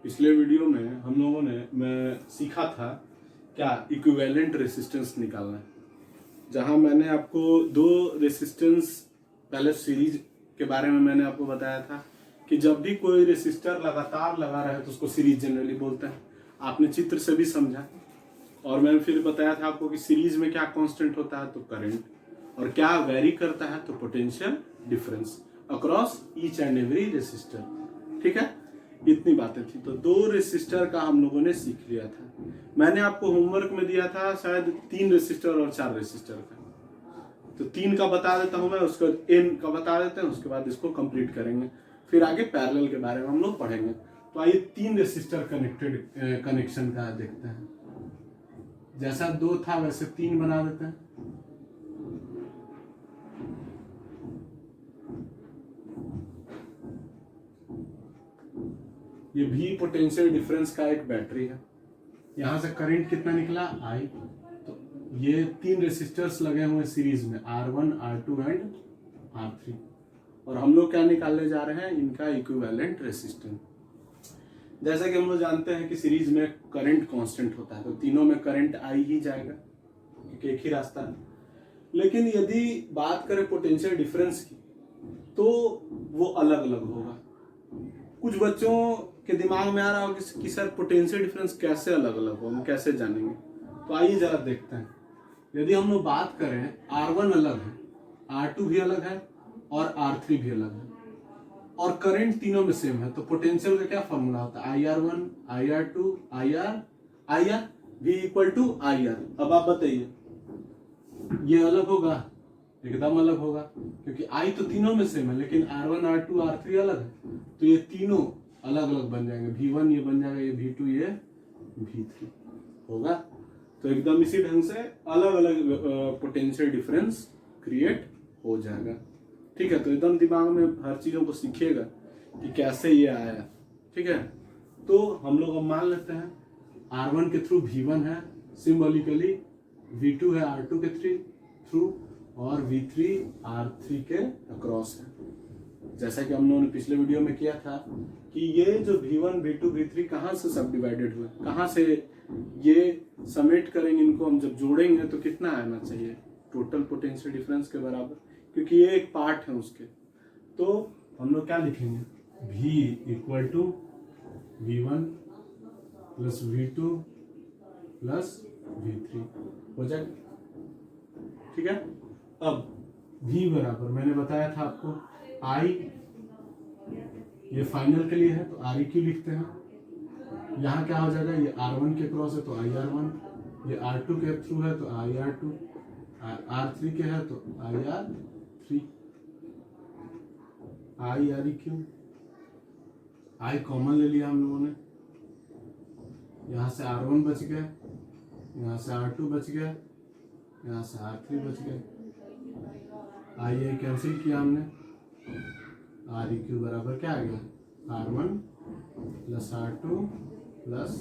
पिछले वीडियो में हम लोगों ने मैं सीखा था क्या इक्विवेलेंट रेसिस्टेंस निकालना है, जहां मैंने आपको दो रेसिस्टेंस पहले सीरीज के बारे में मैंने आपको बताया था कि जब भी कोई रेसिस्टर लगातार लगा रहे तो उसको सीरीज जनरली बोलते हैं। आपने चित्र से भी समझा। और मैंने फिर बताया था आपको कि सीरीज में क्या कांस्टेंट होता है तो करंट, और क्या वेरी करता है तो potential difference across each and every resistor. ठीक है, इतनी बातें थी। तो दो रेसिस्टर का हम लोगों ने सीख लिया था। मैंने आपको होमवर्क में दिया था शायद 3 रेसिस्टर और 4 रेसिस्टर का, तो 3 का बता देता हूं मैं, उसके बाद n का बता देते हैं, उसके बाद इसको कंप्लीट करेंगे। फिर आगे पैरेलल के बारे में हम लोग पढ़ेंगे। तो आइए 3 रेसिस्टर कनेक्शन का देखते हैं। जैसा 2 था वैसे 3 बना देते हैं। ये भी पोटेंशियल डिफरेंस का एक बैटरी है। यहां से करंट कितना निकला I। तो ये 3 रेसिस्टर्स लगे हुए सीरीज में R1, R2 एंड R3, और हम लोग क्या निकालने जा रहे हैं, इनका इक्विवेलेंट रेसिस्टेंस। जैसा कि हम लोग जानते हैं कि सीरीज में करंट कांस्टेंट होता है, तो तीनों में करंट I ही जाएगा क्योंकि एक ही रास्ता है। लेकिन यदि बात करें पोटेंशियल डिफरेंस की तो वो अलग अलग होगा। कुछ बच्चों के दिमाग में आ रहा होगा कि सर पोटेंशियल डिफरेंस कैसे अलग अलग होगा, हम कैसे जानेंगे। तो आइए जरा देखते हैं। यदि हम लोग बात करें R1 अलग है, R2 भी अलग है और R3 भी अलग है, और करंट तीनों में सेम है, तो पोटेंशियल का क्या फॉर्मूला होता है, IR1 IR2 IR V equal to IR। अब आप बताइए, ये अलग होगा, एकदम अलग होगा, क्योंकि I तो तीनों में सेम है, लेकिन R1 R2 R3 अलग है, तो ये तीनों अलग अलग बन जाएंगे। V1 ये बन जाएगा, ये V2 ये V3 होगा। तो एकदम इसी ढंग से अलग अलग पोटेंशियल डिफरेंस क्रिएट हो जाएगा। ठीक है, तो एकदम दिमाग में हर चीजों को सीखिएगा कि कैसे ये आया। ठीक है, तो हम लोग अब मान लेते हैं R1 के थ्रू V1 है, सिंबॉलिकली V2 है R2 के थ्रू, और V3 R3 के अक्रॉस है। जैसा कि हम लोगों ने पिछले वीडियो में किया था कि ये जो V1 V2 V3 कहाँ से सब डिवाइडेड हुए, कहाँ से ये समेट करेंगे, इनको हम जब जोड़ेंगे तो कितना आना चाहिए, टोटल पोटेंशियल डिफरेंस के बराबर, क्योंकि ये एक पार्ट है उसके। तो हम लोग क्या लिखेंगे, V equal to V1 plus V2 plus V3 हो जाएगा। ठीक है, अब V बराबर मैंने बताया था आपको I, ये फाइनल के लिए है तो ReQ लिखते हैं। यहाँ क्या हो जाएगा, ये R1 के क्रॉस है तो IR1, ये R2 के थ्रू है तो IR2, R3 के है तो IR3, ReQ। I कॉमन ले लिया हम लोगों ने, यहाँ से R1 बच गया, यहाँ से R2 बच गया, यहाँ से R3 बच गया, I कैंसिल किया हमने, ReQ बराबर क्या आ गया, R1 plus R2 plus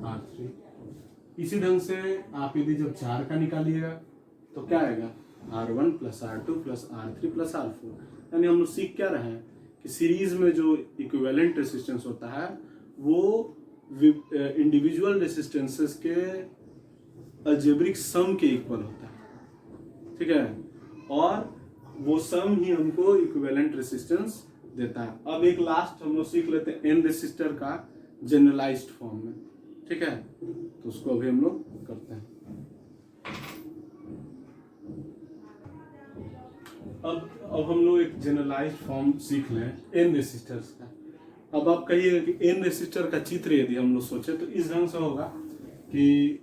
R3। इसी ढंग से आप यदि जब 4 का निकालिएगा तो क्या आएगा, R1 plus R2 plus R3 plus R4। यानी हम लोग सीख क्या रहे हैं कि सीरीज में जो इक्विवेलेंट रेसिस्टेंस होता है वो इंडिविजुअल रेसिस्टेंसेस के अलजेब्रिक सम के इक्वल होता है। ठीक है, और वो सम ही हमको इक्विवेलेंट रेसिस्टेंस देता है। अब एक लास्ट हम लोग सीख लेते हैं n रेसिस्टर का जनरलाइज्ड फॉर्म में। ठीक है, तो उसको अभी हम लोग करते हैं। अब हम लोग एक जनरलाइज्ड फॉर्म सीख लें n रेसिस्टर्स का। अब आप कहिएगा कि n रेसिस्टर का चित्र यदि हम लोग सोचे तो इस ढंग से होगा कि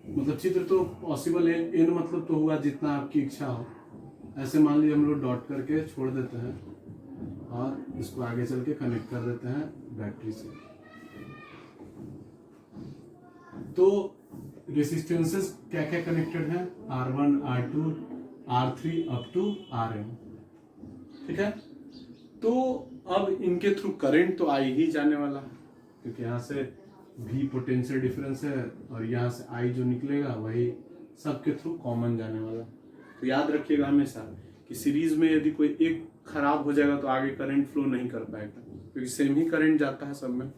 मतलब चित्र तो पॉसिबल है, n मतलब तो होगा जितना आपकी इच्छा हो। ऐसे मान लीजिए हम लोग डॉट करके छोड़ देते हैं और इसको आगे चल के कनेक्ट कर देते हैं बैटरी से। तो रेसिस्टेंसेस क्या क्या कनेक्टेड है, R1 R2 R3 up to Rn। ठीक है, तो अब इनके थ्रू करंट तो I ही जाने वाला है, क्योंकि यहाँ से V पोटेंशियल डिफरेंस है और यहाँ से I जो निकलेगा वही सबके थ्रू कॉमन जाने वाला। तो याद रखिएगा हमेशा कि सीरीज में यदि कोई एक खराब हो जाएगा तो आगे करंट फ्लो नहीं कर पाएगा, क्योंकि सेम ही करंट जाता है सब में।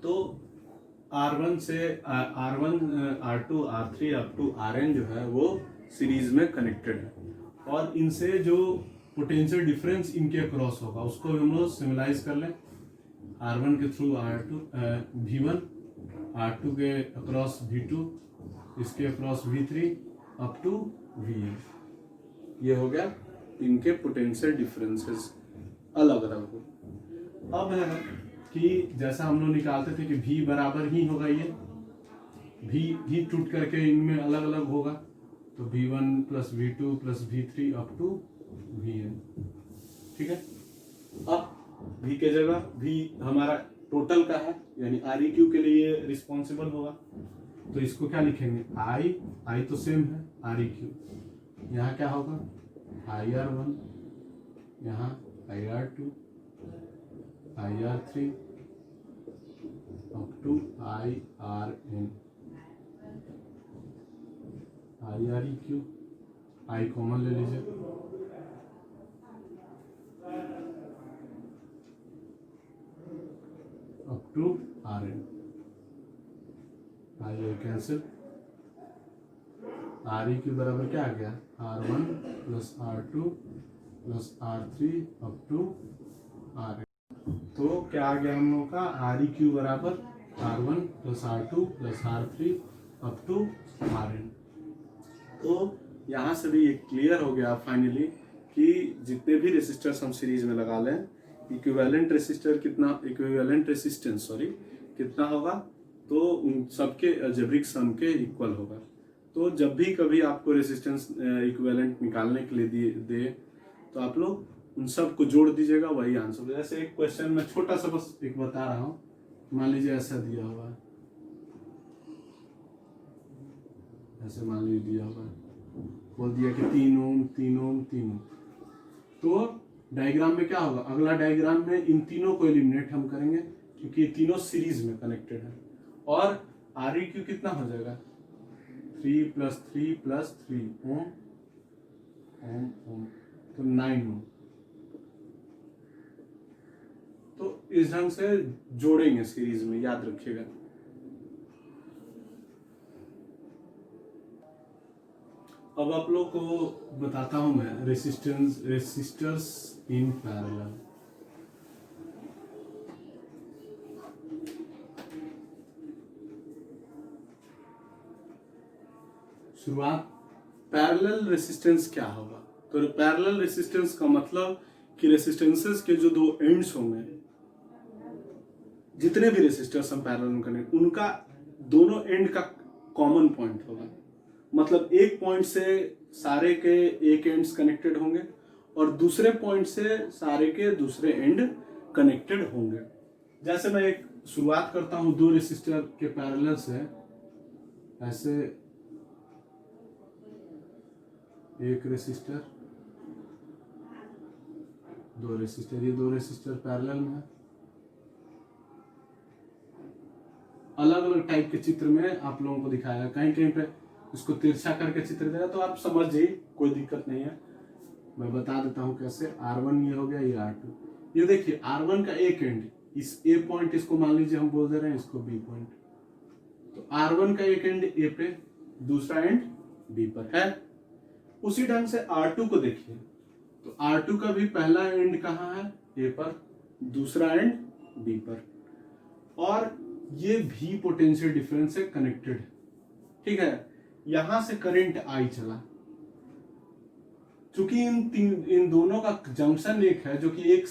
तो R1 से R1 R2 R3 up to Rn जो है वो सीरीज में कनेक्टेड है, और इनसे जो पोटेंशियल डिफरेंस इनके अक्रॉस होगा उसको हम लोग सिमिलाइज कर लें। R1 के थ्रू R2 V1, R2 के अक्रॉस V2, इसके across V3 up to Vn। ये हो गया इनके पोटेंशियल डिफरेंसेस अलग अलग हो। अब है कि जैसा हम लोग निकालते थे कि V बराबर ही होगा, ये V टूट करके इनमें अलग अलग होगा, तो V1 plus V2 plus V3 up to Vn। ठीक है, अब V के जगह V हमारा टोटल का है, यानी ReQ के लिए रिस्पॉन्सिबल होगा, तो इसको क्या लिखेंगे, I तो सेम है ReQ, यहाँ क्या होगा IR1, यहाँ IR2 IR3 up to IRN, IReQ, I common ले लीजिए, up to Rn, I cancel, ReQ बराबर क्या आ गया R1 plus R2 plus R3 up to Rn। तो क्या आ गया हम लोगों का ReQ बराबर R1 plus R2 plus R3 up to Rn। तो यहाँ से भी ये क्लियर हो गया फाइनली कि जितने भी रेसिस्टर्स हम सीरीज में लगा लें, इक्विवेलेंट रेसिस्टेंस कितना होगा, तो उन सबके अलजेब्रिक सम के इक्वल होगा। तो जब भी कभी आपको रेसिस्टेंस इक्विवेलेंट निकालने के लिए दे तो आप लोग उन सब को जोड़ दीजिएगा, वही आंसर। जैसे एक क्वेश्चन में छोटा सा बस एक बता रहा हूँ, मान लीजिए ऐसा दिया हुआ है, ऐसे मान लीजिए दिया हुआ है, बोल दिया कि 3 ओम 3 ओम 3 ओम, तो डायग्राम में क्या होगा, अगला डायग्राम में इन तीनों को एलिमिनेट हम करेंगे क्योंकि ये तीनों सीरीज में कनेक्टेड है, और ReQ कितना हो जाएगा 3 प्लस 3 प्लस 3 ओम ओम ओम, तो 9 ओम। तो इस ढंग से जोड़ेंगे सीरीज में, याद रखिएगा। अब आप लोग को बताता हूं मैं रेसिस्टर्स इन पैरेलल। शुरुआत, पैरेलल रेसिस्टेंस क्या होगा, तो पैरेलल रेसिस्टेंस का मतलब कि रेसिस्टेंसेस के जो दो एंड्स होंगे, जितने भी रेसिस्टर्स हम पैरेलल में करें उनका दोनों एंड का कॉमन पॉइंट होगा, मतलब एक पॉइंट से सारे के एक एंड्स कनेक्टेड होंगे और दूसरे पॉइंट से सारे के दूसरे एंड कनेक्टेड होंगे। जैसे मैं एक शुरुआत करता हूं दो रेसिस्टर के पैरेलल से, ऐसे एक रेसिस्टर, दो रेसिस्टर, ये दो रेसिस्टर पैरेलल में है। अलग अलग टाइप के चित्र में आप लोगों को दिखाया, कहीं कहीं पे इसको तिरछा करके चित्र देगा, तो आप समझ जाइए, कोई दिक्कत नहीं है। मैं बता देता हूं कैसे। R1 ये हो गया, ये R2, ये देखिए R1 का एक एंड, इस A पॉइंट इसको मान लीजिए हम बोल दे रहे हैं इसको B पॉइंट, तो R1 का एक एंड A पे, दूसरा एंड B पर है। उसी ढंग से R2 को देखिए, तो R2 का भी पहला एंड कहाँ है, A पर, दूसरा एंड B पर, और ये भी पोटेंशियल डिफरेंस से कनेक्टेड है। ठीक है, यहां से करंट I चला, चूंकि इन दोनों का जंक्शन एक है, जो कि एक,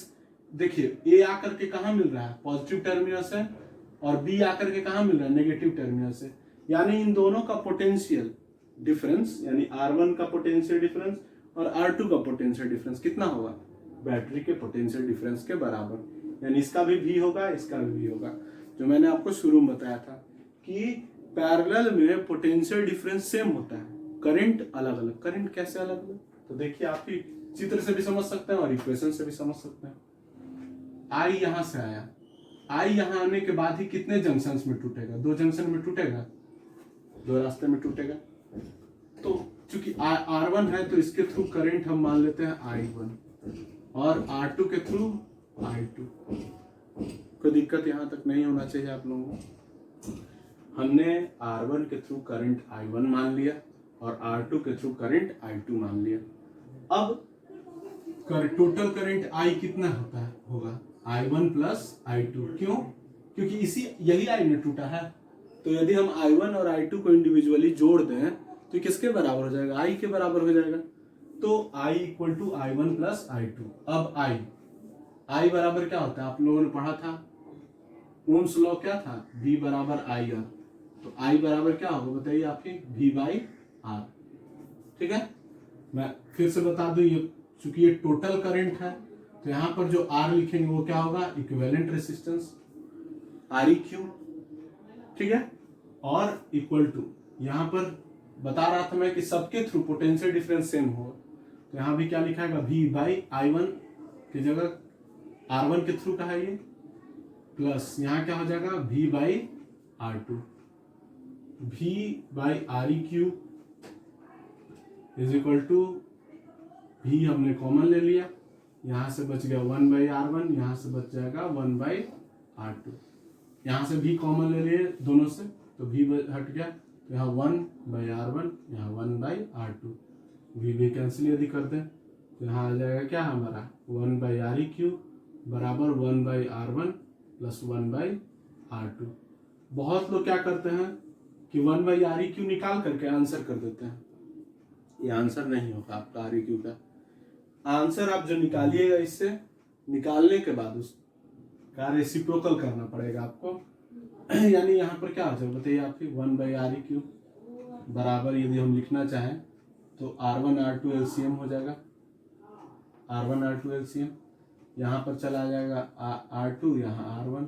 देखिए A आकर के कहा मिल रहा है, पॉजिटिव टर्मिनल से, और B आकर के कहा मिल रहा है, नेगेटिव टर्मिनल से, यानी इन दोनों का पोटेंशियल डिफरेंस, यानी R1 का पोटेंशियल डिफरेंस और R2 का पोटेंशियल डिफरेंस कितना होगा, बैटरी के पोटेंशियल डिफरेंस के बराबर, यानी इसका भी V होगा, इसका भी V होगा। जो मैंने आपको शुरू में बताया था कि पैरेलल में पोटेंशियल डिफरेंस सेम होता है, करंट अलग अलग। करंट कैसे अलग अलग, तो देखिए आप ही चित्र से भी समझ सकते हैं और इक्वेशन से भी समझ सकते हैं। I यहां से आया, I यहां आने के बाद ही कितने जंक्शंस में टूटेगा, दो जंक्शन में टूटेगा, दो रास्ते में टूटेगा। तो चूंकि R1 है तो इसके थ्रू करंट हम मान लेते हैं I1, और R2 के थ्रू I2। कोई दिक्कत यहाँ तक नहीं होना चाहिए आप लोगों को। हमने R1 के थ्रू करंट I1 मान लिया और R2 के थ्रू करंट I2 मान लिया। अब टोटल करंट I कितना होगा I1 प्लस I2। क्यों? क्योंकि यही I में टूटा है। तो यदि हम I1 और I2 को इंडिविजुअली जोड़ दें तो किसके बराबर हो जाएगा? I के बराबर हो जाएगा। तो I equal to I1 plus I2। अब I बराबर क्या होता है? आप लोगों ने पढ़ा था, ओम्स लॉ क्या था? V बराबर IR। तो I बराबर क्या होगा बताइए आपकी? V by R। ठीक है, मैं फिर से बता दूं, ये चूंकि ये टोटल करंट है तो यहाँ पर जो R लिखेंगे वो क्या होगा? Equivalent resistance Req। ठीक है, और इक्वल टू यहाँ पर बता रहा था मैं कि सबके थ्रू पोटेंशियल डिफरेंस सेम हो, तो यहाँ भी क्या लिखा है? V बाई I1 की जगह R1 के थ्रू का है ये, प्लस यहाँ क्या हो जाएगा? V by R2। V by Req is equal to V हमने कॉमन ले लिया, यहाँ से बच गया 1 बाई R1, यहाँ से बच जाएगा 1 बाई R2। यहाँ से V कॉमन ले लिए दोनों से, तो V हट गया, तो यहाँ 1 बाई R1, यहाँ 1 बाई R2। V भी कैंसिल यदि कर दें तो यहाँ आ जाएगा क्या हमारा? 1 बाई Req बराबर 1 by R1 plus 1 by R2। बहुत लोग क्या करते हैं कि 1 बाई Req निकाल करके आंसर कर देते हैं। ये आंसर नहीं होगा आपका Req का। आंसर आप जो निकालिएगा, इससे निकालने के बाद उसका रेसिप्रोकल करना पड़ेगा आपको। यानी यहाँ पर क्या हो जाएगा बताइए आपकी? 1 बाई Req बराबर, यदि हम लिखना चाहें तो R1 R2 LCM हो जाएगा। R1 R2 LCM यहाँ पर चला जाएगा R2, यहाँ R1।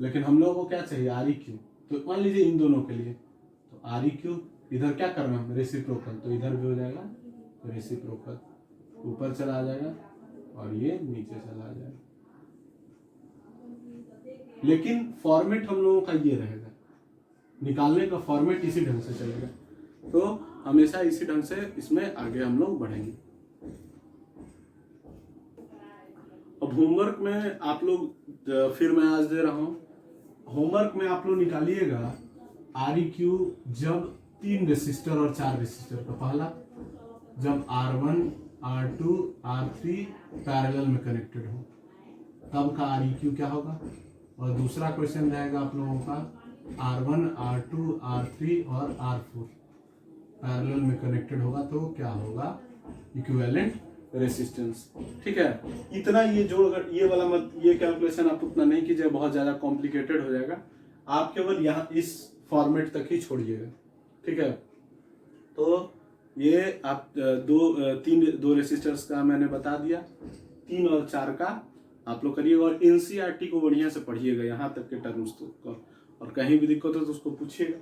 लेकिन हम लोगों को क्या चाहिए? Req। तो मान लीजिए इन दोनों के लिए तो Req इधर क्या करना है? रेसिप्रोकल। तो इधर भी हो जाएगा रेसिप्रोकल, ऊपर चला जाएगा और ये नीचे चला जाएगा। लेकिन फॉर्मेट हम लोगों का ये रहेगा, निकालने का फॉर्मेट इसी ढंग से चलेगा। तो हमेशा इसी ढंग से इसमें आगे हम लोग बढ़ेंगे। अब होमवर्क में आप लोग, फिर मैं आज दे रहा हूं, होमवर्क में आप लोग निकालिएगा Req जब 3 रेसिस्टर और 4 रेसिस्टर का। पहला, जब R1 R2 R3 पैरेलल में कनेक्टेड हो तब का Req क्या होगा। और दूसरा क्वेश्चन रहेगा आप लोगों का R1 R2 R3 और R4 पैरेलल में कनेक्टेड होगा तो क्या होगा? Equivalent resistance. ठीक है, इतना ये जोड़, ये वाला मत, ये कैलकुलेशन आप उतना नहीं कीजिए, बहुत ज्यादा कॉम्प्लिकेटेड हो जाएगा। आप केवल यहाँ इस फॉर्मेट तक ही छोड़िएगा। ठीक है, तो ये आप दो रेसिस्टर्स का मैंने बता दिया, 3 और 4 का आप लोग करिएगा। और NCERT को बढ़िया से पढ़िएगा यहाँ तक के टर्म्स को, और कहीं भी दिक्कत हो तो उसको पूछिएगा।